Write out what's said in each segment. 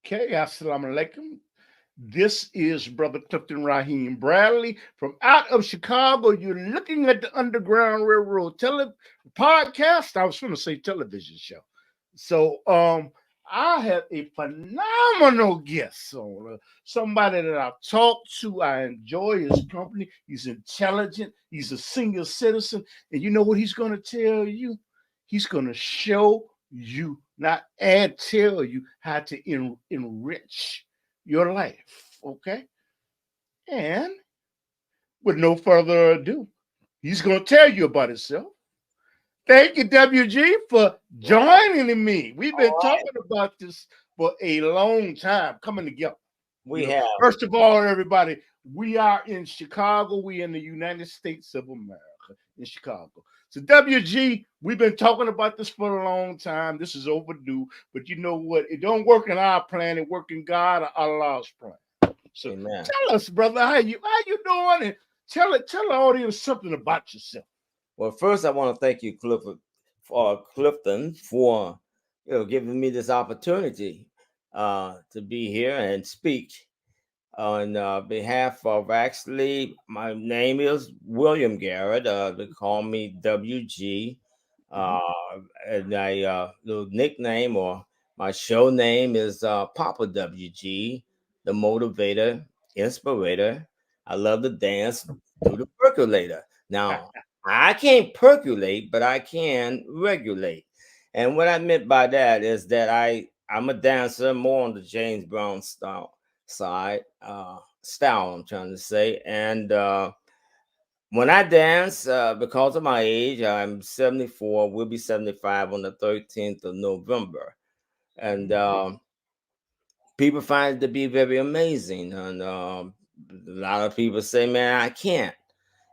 Okay, assalamu alaikum. This is Brother Clifton Raheem Bradley from out of Chicago. You're looking at the Underground Railroad podcast. I was going to say television show. So, I have a phenomenal guest on somebody that I've talked to. I enjoy his company. He's intelligent. He's a senior citizen. And you know what he's going to tell you? He's going to show you, not add, tell you how to enrich your life. Okay. And with no further ado, he's going to tell you about himself. Thank you, WG, for joining me. We've been All right. talking about this for a long time, coming together. We have. First of all, everybody, we are in Chicago. We in the United States of America in Chicago. So WG, we've been talking about this for a long time. This is overdue, but you know what? It don't work in our plan. It work in God or Allah's plan. So Amen. tell us, brother, how you doing, and tell the audience something about yourself. Well, first I want to thank you, Clifton, for giving me this opportunity to be here and speak on behalf of my name is William Garrett. They call me WG. Mhm. Uh, and my little nickname or my show name is Papa WG, the motivator, inspirator. I love to dance through the percolator. Now, I can't percolate, but I can regulate. And what I meant by that is that I'm a dancer more on the James Brown style, I'm trying to say. And when I dance, because of my age, I'm 74, we'll be 75 on the 13th of November. And people find it to be very amazing. And a lot of people say, man, I can't.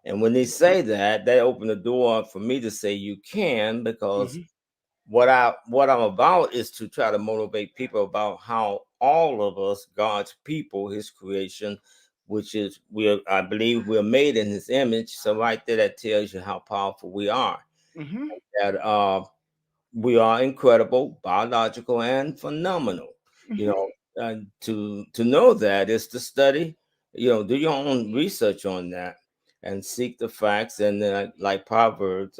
And when they say that, they open the door for me to say you can, because Mhm. what I'm about is to try to motivate people about how all of us, God's people, His creation, which is I believe we're made in His image. So right there, that tells you how powerful we are. Mhm. That we are incredible, biological, and phenomenal. You Mhm. know, to know that is to study. Do your own research on that and seek the facts. And then, like Proverbs,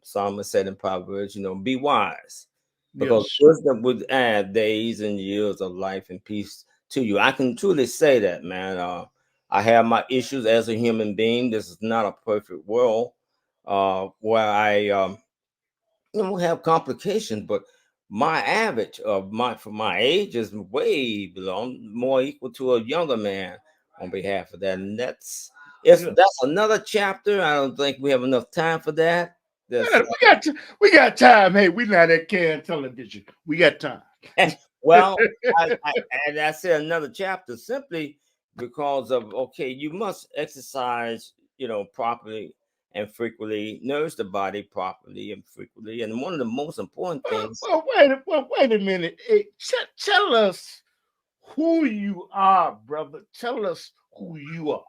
Psalmist said in Proverbs, be wise, because Yes. wisdom would add days and years of life and peace to you. I can truly say that, man. I have my issues as a human being. This is not a perfect world where I have complications, but my average of my for my age is way below. I'm more equal to a younger man on behalf of that, and that's Yes. another chapter. I don't think we have enough time for that. That's Yeah, we got time. Hey, we not at can television. We got time. well, I and I said another chapter simply because of, okay, you must exercise, properly and frequently, nourish the body properly and frequently, and one of the most important things. Wait a minute. Hey, tell us who you are, brother. Tell us who you are.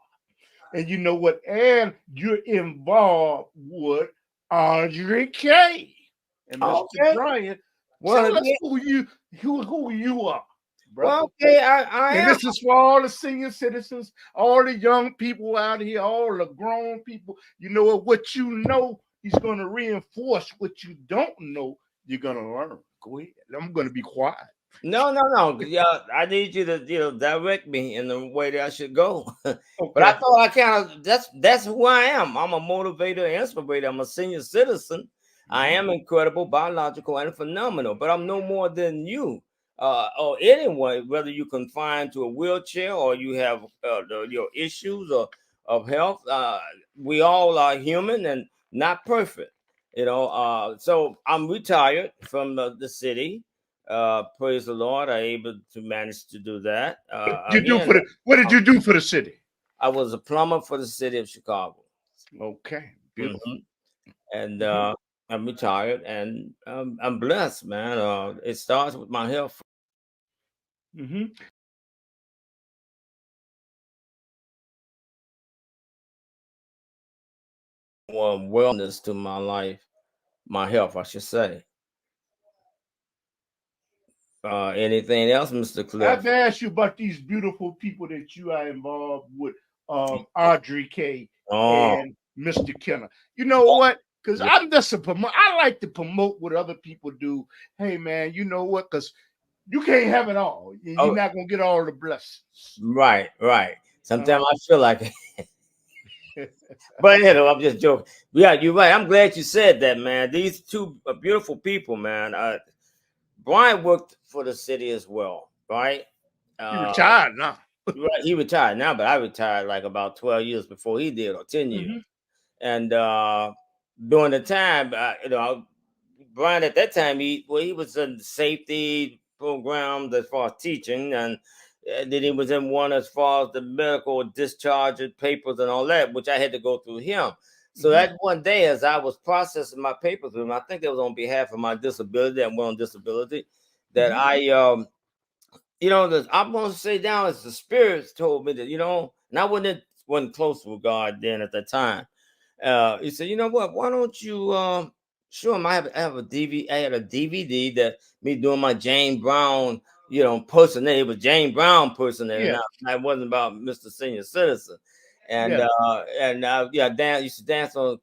And you know what? And you're involved with Andre K and Mr. Okay, Bryant. well, Tell us again, who you are, brother. well, okay, I And am. this is for all the senior citizens, all the young people out here, all the grown people. You know what you know, he's going to reinforce what you don't know, you're going to learn. Go ahead. I'm going to be quiet. No, no, no. Yeah, I need you to, direct me in the way that I should go. But I Okay. thought I kind of that's who I am. I'm a motivator, inspirator. I'm a senior citizen. I Mhm. am incredible, biological, and phenomenal. But I'm no more than you, or anyone. Whether you confined to a wheelchair or you have your issues of health, we all are human and not perfect. So I'm retired from the city. Praise the Lord, I able to manage to do that. Again, What did you do for the city? I was a plumber for the city of Chicago. Okay. Beautiful. Mhm. And Mhm. I'm retired, and I'm blessed, man. It starts with my health. Mhm. More wellness to my life, my health, I should say. Anything else, Mr. I have Cliff? to ask you about these beautiful people that you are involved with, Audrey K Oh, and Mr. Kenner. You know what? Because yeah. I'm just a promote. I like to promote what other people do. Hey, man, you know what? Because you can't have it all. You're Oh, not gonna get all the blessings. right, right. Uh-huh. Sometimes I feel like but I'm just joking. Yeah, you're right. I'm glad you said that, man. These two beautiful people, man. Brian worked for the city as well, right? He Uh, retired now. right, he retired now, but I retired like about 12 years before he did, or 10 years. Hmm. And during the time, Brian at that time, he was in safety programs as far as teaching, and then he was in one as far as the medical discharge papers and all that, which I had to go through him. So Hmm. that one day, as I was processing my papers with him, I think it was on behalf of my disability, and one on disability, that Hmm. I'm going to say now as the spirits told me that, and I wasn't close with God then at that time. He said, you know what? Why don't you show him? I have a DVD. I had a DVD that me doing my Jane Brown, impersonate. It was Jane Brown impersonator. Yes. Now it wasn't about Mr. Senior Citizen. And Yes. yeah, dance used to dance on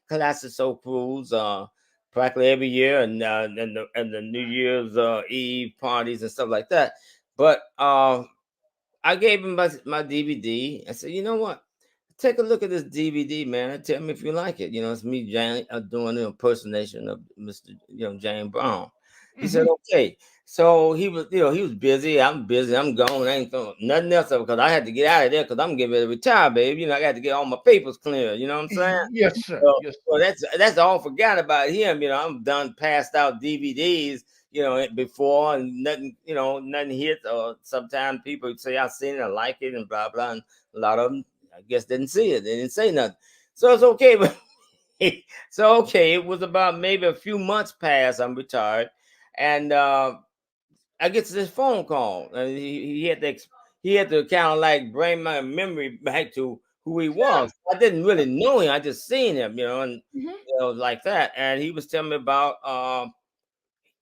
classic soul cruise practically every year, and the New Year's Eve parties and stuff like that. But I gave him my DVD. I said, you know what? Take a look at this DVD, man, and tell me if you like it. It's me, doing an impersonation of Mr. James Brown. He said, Hmm. okay. So he was busy. I'm busy. I'm gone. I ain't doing nothing else because I had to get out of there because I'm getting ready to retire, baby. I got to get all my papers clear. You know what I'm saying? Yes, sir. So, Yes, so sir. that's all forgot about him. I'm done passed out DVDs, before, and nothing hit. Or sometimes people say I seen it, I like it, and blah blah. And a lot of them, I guess, didn't see it. They didn't say nothing. So it's okay. But so okay, it was about maybe a few months past. I'm retired, and I get to this phone call, and he had to kind of like bring my memory back to who he Yeah. was. I didn't really know him; I just seen him, and Hmm. like that. And he was telling me about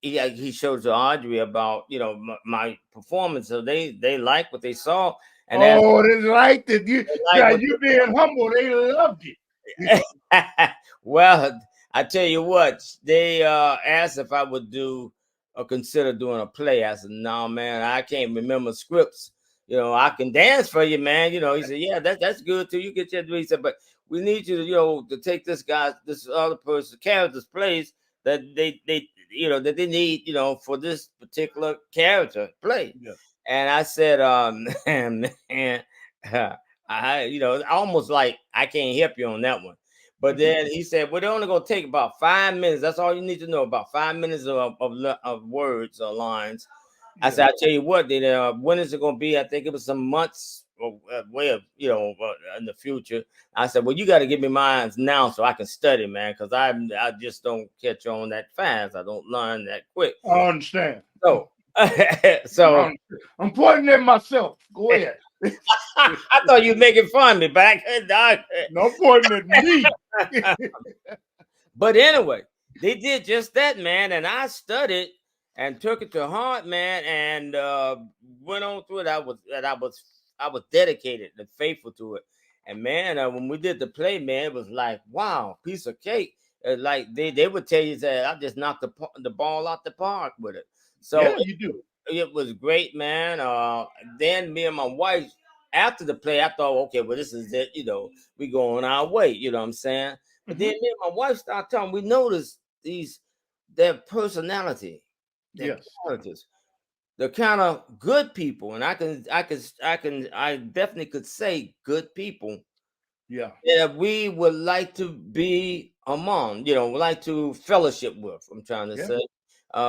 he showed to Audrey about my performance. So they liked what they saw, and as Oh, they liked it. they Now like what you being humble, they loved it. well, I tell you what, they asked if I would do or consider doing a play. I said, no, man, I can't remember scripts. I can dance for you, man. He said, yeah, that's good too. You get your He said, but we need you to, to take this other person's character's place that that they need, for this particular character play. Yeah. And I said, man, almost like I can't help you on that one. But Hmm. then he said, well, they're only going to take about 5 minutes. That's all you need to know, about 5 minutes of words or lines. I Yeah. said, I tell you what, then, when is it going to be? I think it was some months way of, in the future. I said, well, you got to give me mine now so I can study, man, because I just don't catch on that fast. I don't learn that quick. I understand. So, so I'm pointing at myself. Go ahead. I thought you were making fun of me, but I couldn't. No pointing at me. But anyway, they did just that, man, and I studied and took it to heart, man, and went on through it. I was dedicated and faithful to it. And man, when we did the play, man, it was like, wow, piece of cake. Like they would tell you that I just knocked the ball out the park with it. So Yeah, you do. it was great, man. Then me and my wife, after the play, I thought, okay, well, this is it. We go on our way. You know what I'm saying? But then Hmm. me and my wife started talking. We noticed their personality, their Yes. characters. They're kind of good people, and I definitely could say good people Yeah. that we would like to be among, would like to fellowship with. I'm trying to Yeah. say,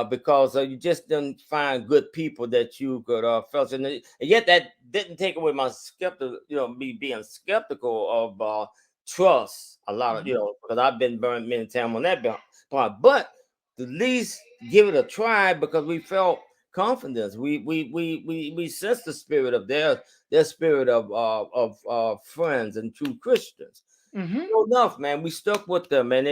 because you just didn't find good people that you could fellowship. And yet that didn't take away my me being skeptical of trust. A lot of Hmm. because I've been burned many times on that part, but at least give it a try because we felt confidence. We sensed the spirit of their spirit of friends and true Christians. Hmm. Sure enough, man, we stuck with them, and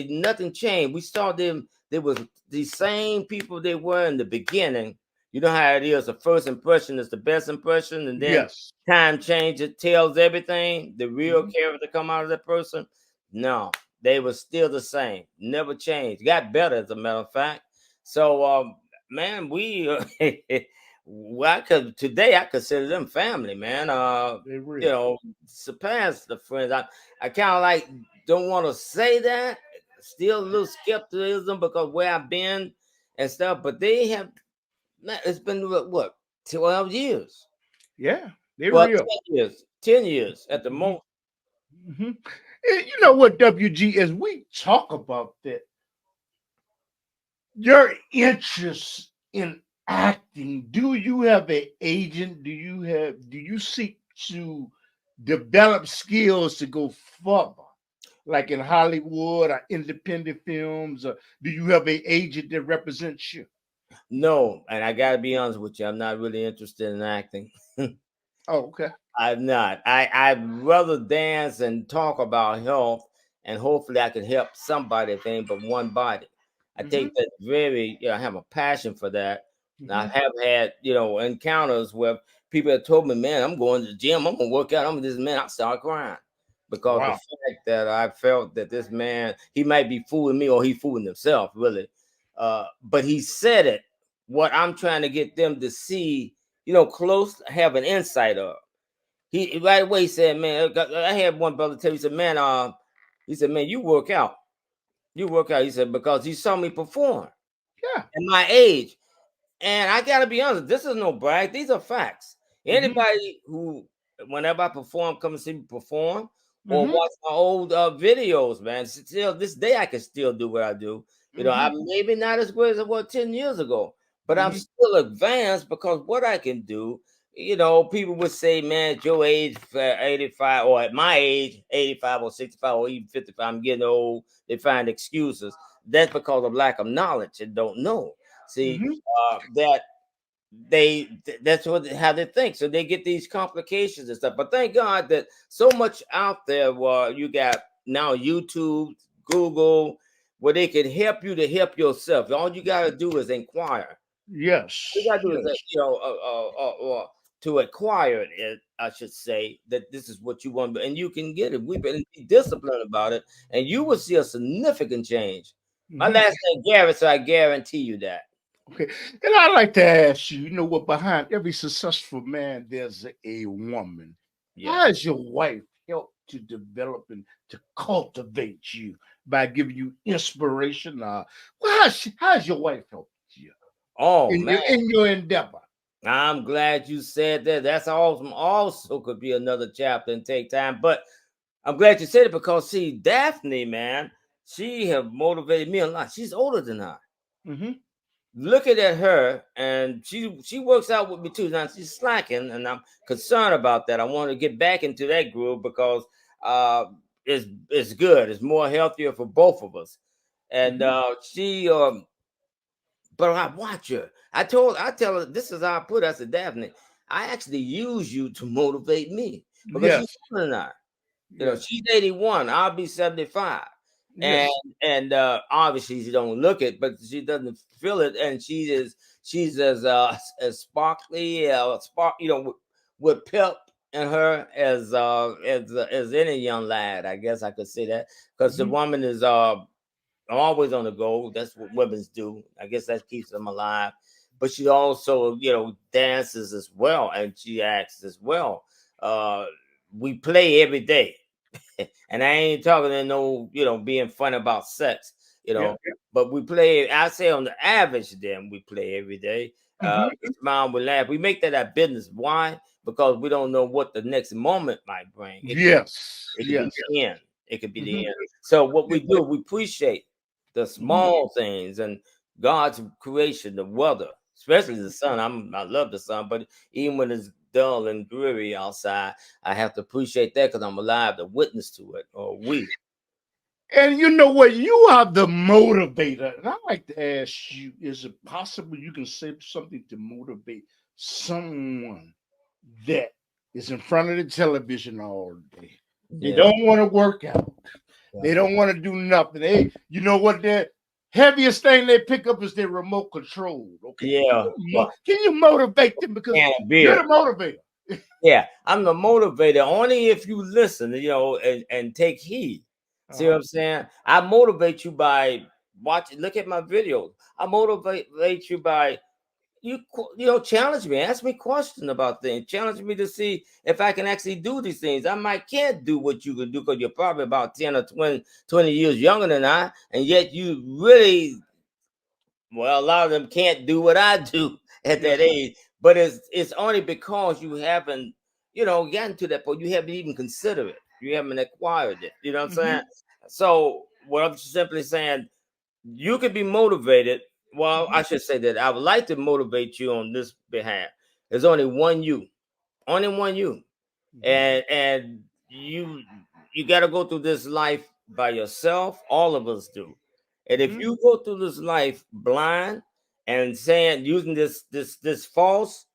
nothing changed. We saw them they was the same people they were in the beginning. You know how it is. The first impression is the best impression, and then Yes. time change it tells everything. The real Mhm. character come out of that person. No, they were still the same. Never changed. Got better, as a matter of fact. So, man, we well, today I consider them family, man. They You real. know, surpass the friends. I kind of like don't want to say that. Still a little skepticism because where I've been and stuff, but they have. Man, it's been what 12 years. Yeah, they Well, real. 10 years. 10 years at the Mhm. most. Mhm. And you know what, WG, as we talk about that, your interest in acting, do you have an agent? Do you seek to develop skills to go further? Like in Hollywood or independent films, or do you have an agent that represents you? No, and I gotta be honest with you, I'm not really interested in acting. Oh, okay. I'm not. I'd rather dance and talk about health, and hopefully I can help somebody if ain't but one body. I Hmm. take that very, I have a passion for that. And I Hmm. have had, encounters where people have told me, man, I'm going to the gym, I'm gonna work out, I'm this man, I start crying. Because the Wow. fact that I felt that this man, he might be fooling me or he fooling himself, really. But he said it, what I'm trying to get them to see, close, have an insight of. He right away said, "Man, I had one brother tell me, he said, man, you work out." He said because he saw me perform Yeah. at my age, and I gotta be honest, this is no brag. These are facts. Hmm. Anybody who, whenever I perform, come and see me perform or Hmm. watch my old videos, man. Still, this day I can still do what I do. Hmm. I'm maybe not as good as I was 10 years ago, but I'm Hmm. still advanced because what I can do. People would say, man, at your age, 85, or at my age, 85 or 65 or even 55, I'm getting old. They find excuses. That's because of lack of knowledge and don't know. See, Hmm. that that's what how they think, so they get these complications and stuff. But thank God that so much out there where you got now YouTube, Google, where they can help you to help yourself. All you got to do is inquire. All you Yes. got to do is Yes. to acquire it, I should say, that this is what you want, and you can get it. We've been disciplined about it, and you will see a significant change. My Hmm. last name Garrett, so I guarantee you that. Okay. And I'd like to ask you, you know what, behind every successful man, there's a woman. Yeah. How has your wife helped to develop and to cultivate you by giving you inspiration? How's your wife helped you Oh in man. your endeavor? I'm glad you said that. That's awesome. Also, could be another chapter and take time. But I'm glad you said it because, see, Daphne, man, she have motivated me a lot. She's older than I. Hmm. Looking at her, and she works out with me too. Now she's slacking, and I'm concerned about that. I want to get back into that groove because uh, it's good. It's more healthier for both of us. And Hmm. she but I watch her. I tell her, this is how I put it. I said, Daphne, I actually use you to motivate me because she's Yes. older than I. Yes. She's 81. I'll be 75. And Yes. obviously she don't look it, but she doesn't feel it. And she's as sparkly, spark, with pep in her as any young lad. I guess I could say that because the Hmm. woman is always on the go. That's what women's do. I guess that keeps them alive. But she also, dances as well, and she acts as well. Uh, we play every day, and I ain't talking to no, being fun about sex, you Yeah. know. But we play. I say on the average, then we play every day. Hmm. We smile, we laugh. We make that our business. Why? Because we don't know what the next moment might bring. Yes. It could be Yes. the end. It could be Hmm. the end. So what we do, we appreciate the Hmm. small things and God's creation, the weather, especially the sun. I love the sun, but even when it's dull and dreary outside, I have to appreciate that because I'm alive to witness to it. Or we. And you know what? You are the motivator. And I like to ask you, is it possible you can say something to motivate someone that is in front of the television all day? They Yeah. don't want to work out. Yeah. They don't want to do nothing. Hey, you know what? heaviest thing they pick up is their remote control. Okay, Yeah, yeah. can you motivate them because Can of you're beer. the motivator? Yeah, I'm the motivator only if you listen, and take heed. See what Uh-huh. I'm saying? I motivate you by watching. Look at my videos. I motivate you by challenge me, ask me questions about things, challenge me to see if I can actually do these things. I might can't do what you can do because you're probably about 10 or 20 years younger than I, and yet you really, well, a lot of them can't do what I do at that Yes, sir. age. But it's only because you haven't, gotten to that point. You haven't even considered it. You haven't acquired it. You know what I'm saying? Mm-hmm. So what I'm simply saying, you could be motivated. Well, Mm-hmm. I should say that I would like to motivate you on this behalf. There's only one you, Mm-hmm. and you got to go through this life by yourself. All of us do, and if Mm-hmm. you go through this life blind and saying using this false,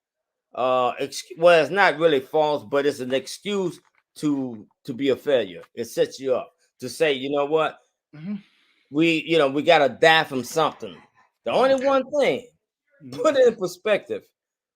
well, it's not really false, but it's an excuse to be a failure. It sets you up to say, you know what, Mm-hmm. we gotta die from something. The only one thing, Mm-hmm. put it in perspective.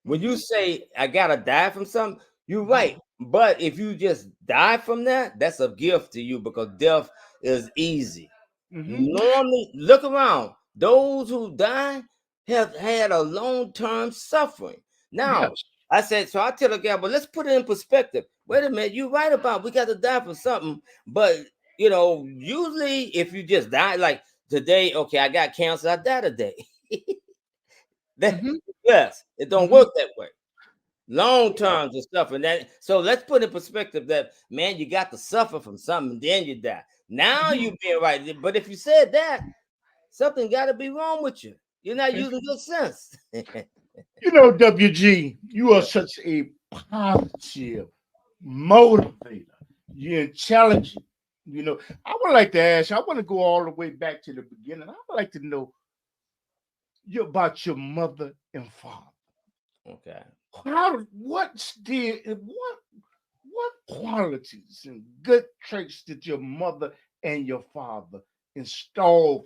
When you Mm-hmm. say I gotta die from something, you're Mm-hmm. right. But if you just die from that, that's a gift to you because death is easy. Mm-hmm. Normally, look around. Those who die have had a long-term suffering. Now, Yes. I said, so I tell the guy, but let's put it in perspective. Wait a minute, you're right about we got to die for something. But usually if you just die, like today, okay, I got cancer, I die today. That Mm-hmm. yes, it don't Mm-hmm. work that way. Long terms and stuff, and that. So let's put in perspective that man, you got to suffer from something, and then you die. Now Mm-hmm. you being right, but if you said that, something got to be wrong with you. You're not Okay. using good sense. WG, you are Yeah. such a positive motivator. You're intelligent. I would like to ask, I want to go all the way back to the beginning. I would like to know about your mother and father. Okay. What qualities and good traits did your mother and your father install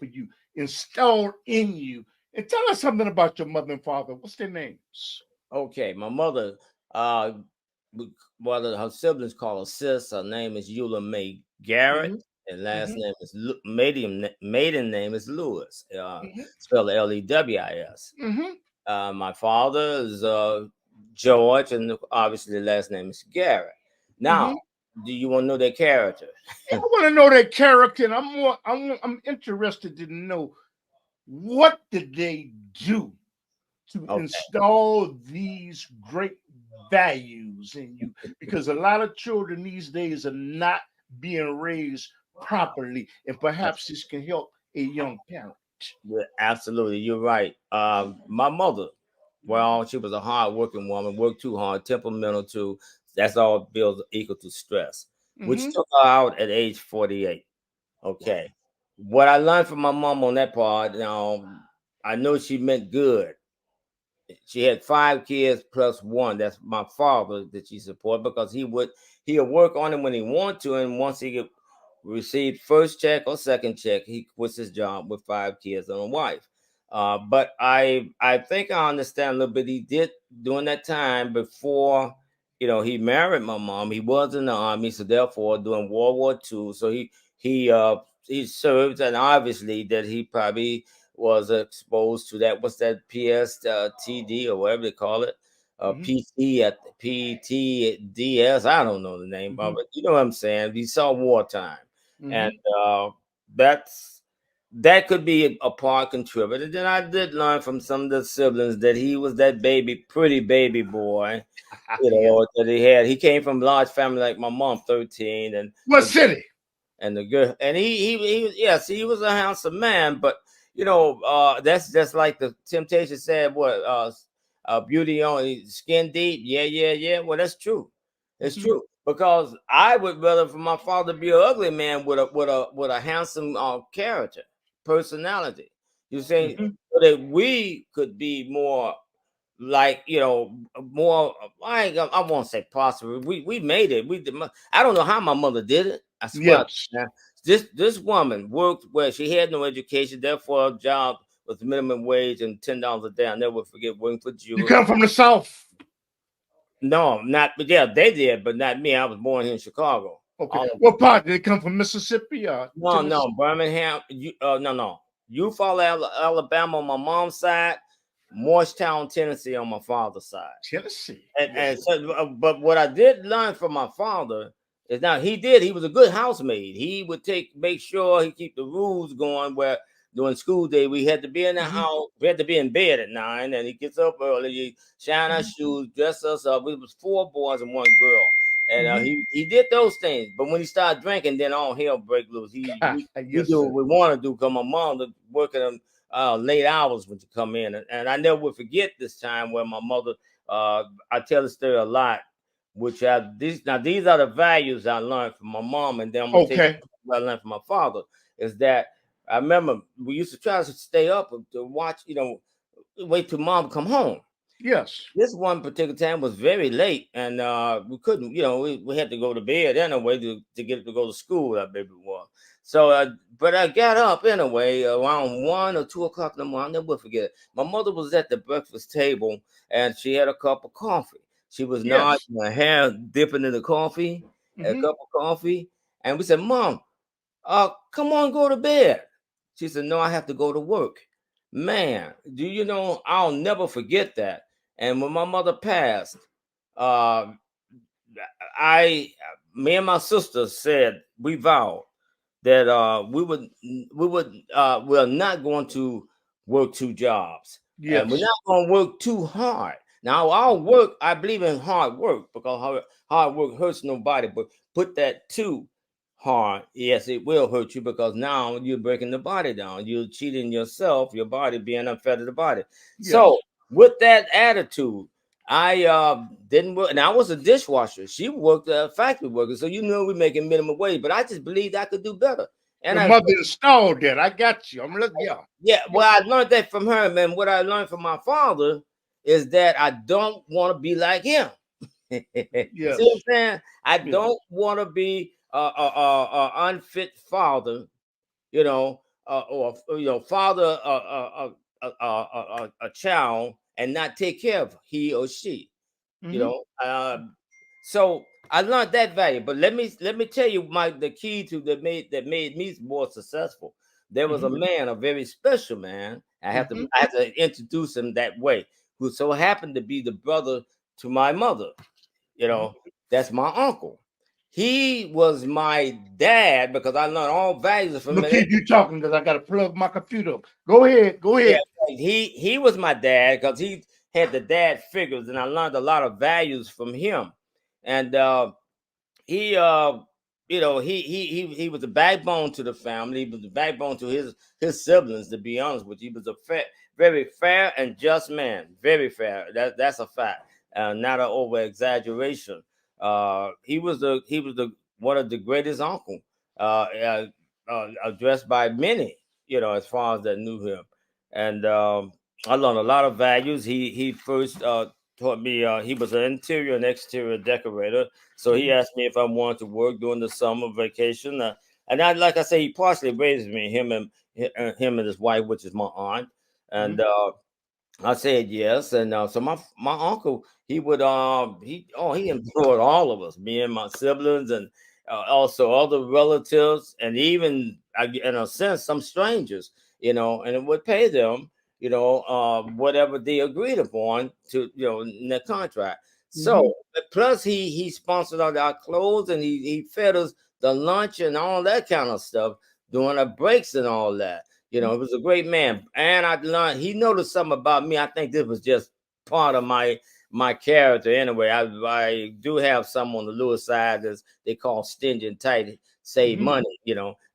in you? And tell us something about your mother and father. What's their names? Okay. My mother, uh, well, her siblings call her sis. Her name is Eula May Garrett, Mm-hmm. and last Mm-hmm. name is maiden name is Lewis. Mm-hmm. Spelled Lewis. Mm-hmm. My father is George, and obviously the last name is Garrett. Now, Mm-hmm. do you want to know their character? Yeah, I want to know their character, and I'm interested to know what did they do to Okay. install these great values in you, because a lot of children these days are not being raised properly, and perhaps this can help a young parent. Yeah, absolutely, you're right. My mother, well, she was a hard working woman, worked too hard, temperamental too. That's all bills equal to stress, which Mm-hmm. took her out at age 48. Okay. What I learned from my mom on that part, I know she meant good. She had 5 kids plus one. That's my father that she supported because he'll work on it when he want to, and once he get received first check or second check, he quits his job with 5 kids and a wife. But I think I understand a little bit. He did during that time before he married my mom. He was in the army, so therefore during World War II, so he served, and obviously that he probably was exposed to that. What's that PSTD or whatever they call it? Mm-hmm. PT at PTDS. I don't know the name of Mm-hmm. it. You know what I'm saying? We saw wartime, and Mm-hmm. uh, that's that could be a part contributor. Then I did learn from some of the siblings that he was that pretty baby boy, Yes. that he had. He came from a large family like my mom, 13, and What the city? and the girl, and he yes, he was a handsome man, but that's just like the Temptation said, what beauty on skin deep. Yeah, well, that's true. It's Mm-hmm. true, because I would rather for my father be an ugly man with a handsome character, personality. You saying Mm-hmm. so that we could be more, like, more. I won't say prosperous. We made it. We did. I don't know how my mother did it. I swear. Yes. Now, this woman worked where she had no education, therefore a job with minimum wage and $10 a day. I never forget working for You Jewel. come from the South. No, not, but yeah, they did, but not me. I was born here in Chicago. Okay. All of What part? Did they come from Mississippi or no, Tennessee? Birmingham. No. Eufaula, Alabama on my mom's side, Morristown, Tennessee on my father's side. Tennessee. And, Yes. and so, but what I did learn from my father is now he was a good housemaid. He would make sure he keep the rules going where during school day we had to be in the Mhm, house, we had to be in bed at 9, and he gets up early, he shine our mhm, shoes, dress us up. We was 4 boys and 1 girl. And mhm. he did those things, but when he started drinking, then all hell break loose. We Yes, do sir. what we want to do because my mom was working late hours when she come in, and I never would forget this time where my mother. I tell the story a lot, which these are the values I learned from my mom, and then I'm gonna take Okay. what I learned from my father. Is that I remember we used to try to stay up to watch, wait till mom come home. Yes. This one particular time was very late, and we couldn't, we had to go to bed anyway to get to go to school. That baby was. So, but I got up anyway around 1 or 2 o'clock in the morning. I'll never forget it. My mother was at the breakfast table, and she had a cup of coffee. She was nodding Yes. her hair, dipping in the coffee, a Hmm. cup of coffee, and we said, "Mom, come on, go to bed." She said, "No, I have to go to work." Man, do you know? I'll never forget that. And when my mother passed, uh, I, me and my sister said we vowed that we're not going to work 2 jobs, and we're Yes. not going to work too hard. Now, our work, I believe in hard work because hard work hurts nobody, but put that too hard, yes, it will hurt you because now you're breaking the body down. You're cheating yourself, your body being unfair to the body. So, Yes. with that attitude, I didn't work, and I was a dishwasher. She worked factory worker, so we're making minimum wage. But I just believed I could do better, and Your I mother installed that. I got you. I'm looking. Yeah. yeah. Yep. Well, I learned that from her, man. What I learned from my father is that I don't want to be like him. See Yes. what I'm saying? I Yes. don't want to be a unfit father, or father a child and not take care of he or she. you Hmm. know so I learned that value, but let me tell you the key to that made me more successful. There was a Hmm. man, a very special man. i have to Hmm. i have to introduce him that way, who so happened to be the brother to my mother. you Hmm. know that's my uncle. He was my dad because I learned all values I'm from gonna him. keep you talking because I gotta plug my computer. Go ahead. Go Yeah, ahead. he was my dad because he had the dad figures, and I learned a lot of values from him. And he he was the backbone to the family. He was the backbone to his siblings. To be honest with you, he was very fair and just man. Very fair. That's a fact. Not an over exaggeration. He was the one of the greatest uncle. Addressed by many. As far as that knew him, and I learned a lot of values. He first taught me. He was an interior and exterior decorator, so he Mhm, asked me if I wanted to work during the summer vacation, and like I say, he partially raised me, him and his wife, which is my aunt, mhm, and I said yes, and so my uncle, he employed all of us, me and my siblings, and also other relatives, and even in a sense some strangers, and it would pay them, whatever they agreed upon to, in the contract. mhm, So plus he sponsored all our clothes, and he fed us the lunch and all that kind of stuff during the breaks and all that. He was a great man, and I learned he noticed something about me. I think this was just part of my character anyway. I do have some on the lower side as they call stingy and tight, save mhm, money,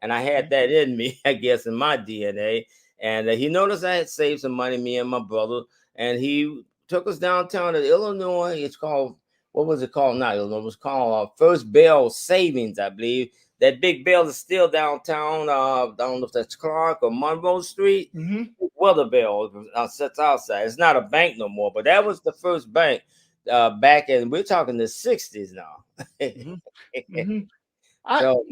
and I had mhm, that in me, I guess, in my DNA. And he noticed I had saved some money, me and my brother, and he took us downtown to Illinois. It's called what was it called now? It was called First Bell Savings, I believe. That big bell is still downtown. I don't know if that's Clark or Monroe Street. Mm-hmm. Weather Bell sits outside. It's not a bank no more, but that was the first bank back in, we're talking the 60s now. Mm-hmm. Mm-hmm. So,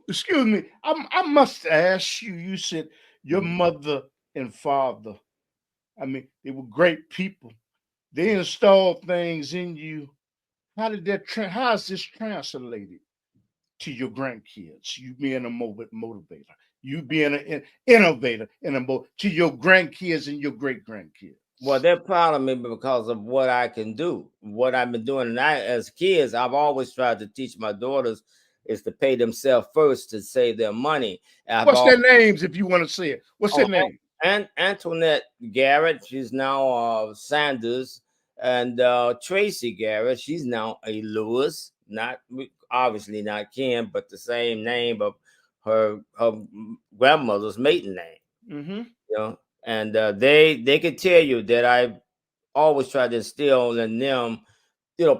Excuse me. I must ask you. You said your mhm. mother and father. I mean, they were great people. They installed things in you. How did that? How is this translated to your grandkids? You being a motivator, you being an innovator, and to your grandkids and your great grandkids. Well, they're proud of me because of what I can do, what I've been doing. And as kids, I've always tried to teach my daughters is to pay themselves first to save their money. I've What's always their names, if you want to say it? What's Oh, their name? and Antoinette Garrett, she's now Sanders, and Tracy Garrett, she's now a Lewis, not obviously not Kim, but the same name of her grandmother's maiden name. Mm-hmm. You know, and they could tell you that I always try to instill in them,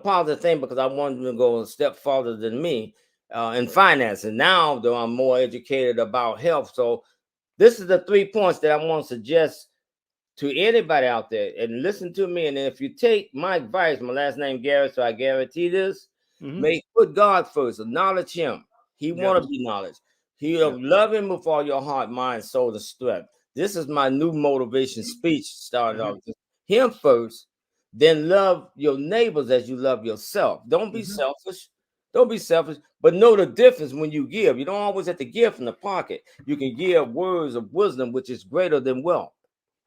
positive thing because I wanted them to go a step farther than me in finance. And now, though, I'm more educated about health, so this is the 3 points that I want to suggest to anybody out there. And listen to me. And if you take my advice, my last name Garrett, so I guarantee this, Mm-hmm. may put God first, acknowledge him. He Yes. want to be knowledge. He'll Yes. love him with all your heart, mind, soul, and strength. This is my new motivation speech starting Mm-hmm. off. Him first, then love your neighbors as you love yourself. Don't be Mm-hmm. selfish. Don't be selfish, but know the difference when you give. You don't always have to give from the pocket. You can give words of wisdom, which is greater than wealth.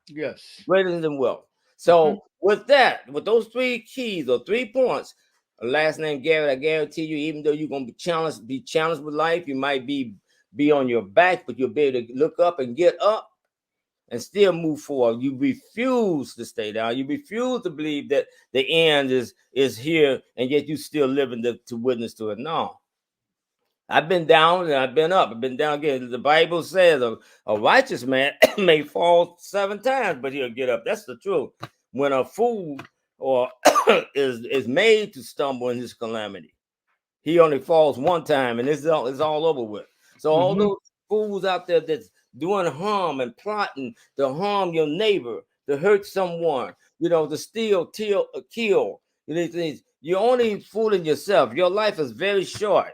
Yes. Greater than wealth. Mm-hmm. So with that, with those 3 keys or 3 points, last name Garrett, I guarantee you, even though you're gonna be challenged with life, you might be on your back, but you'll be able to look up and get up and still move forward. You refuse to stay down. You refuse to believe that the end is here, and yet you still living to witness to it. No, I've been down and I've been up. I've been down again. The Bible says a righteous man may fall 7 times, but he'll get up. That's the truth. When a fool or is made to stumble in his calamity, he only falls 1 time, and it's all over with. So all Mm-hmm. those fools out there that's doing harm and plotting to harm your neighbor, to hurt someone, to steal, kill. You're only fooling yourself. Your life is very short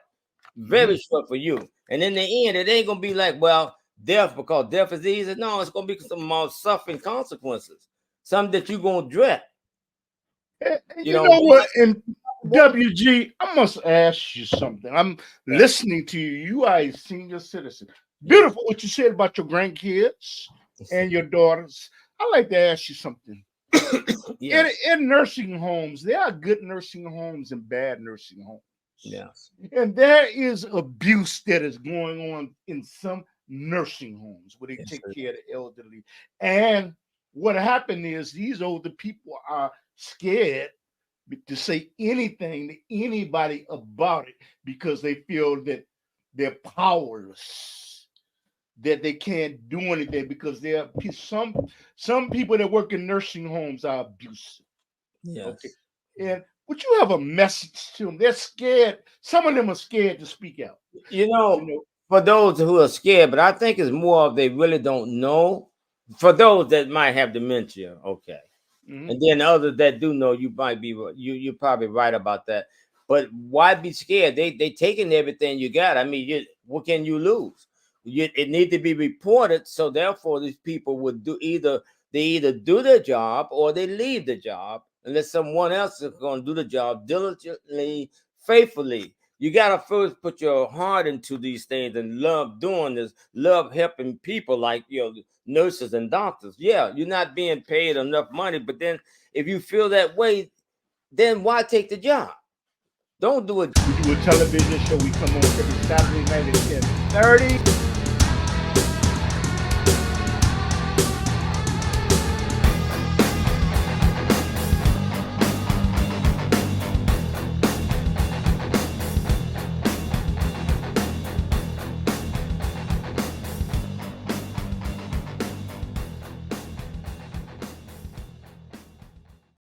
for you. And in the end, it ain't gonna be like, well, death, because death is easy. No, it's gonna be some more suffering consequences, something that you're gonna dread. And You you know know what? what? In What? WG, I must ask you something. I'm Yeah. listening to you. You are a senior citizen. Yeah. Beautiful what you said about your grandkids and your daughters. I'd like to ask you something. In, Yes. in nursing homes, there are good nursing homes and bad nursing homes. Yes. And there is abuse that is going on in some nursing homes where they Yes. take care of the elderly. And what happened is these older people are scared to say anything to anybody about it because they feel that they're powerless, that they can't do anything because there are some people that work in nursing homes are abusive. Okay. Yes. And would you have a message to them? They're scared. Some of them are scared to speak out. You You know, know. for those who are scared, but I think it's more of they really don't know. For those that might have dementia, okay. Hmm. And then others that do know, you might be you're probably right about that. But why be scared? They taking everything you got. I mean, what can you lose? It need to be reported. So therefore, these people would either do their job or they leave the job unless someone else is going to do the job diligently, faithfully. You got to first put your heart into these things and love doing this, love helping people like nurses and doctors. Yeah, you're not being paid enough money, but then if you feel that way, then why take the job? Don't do it. We do a television show. We come on every Saturday night at 10:30.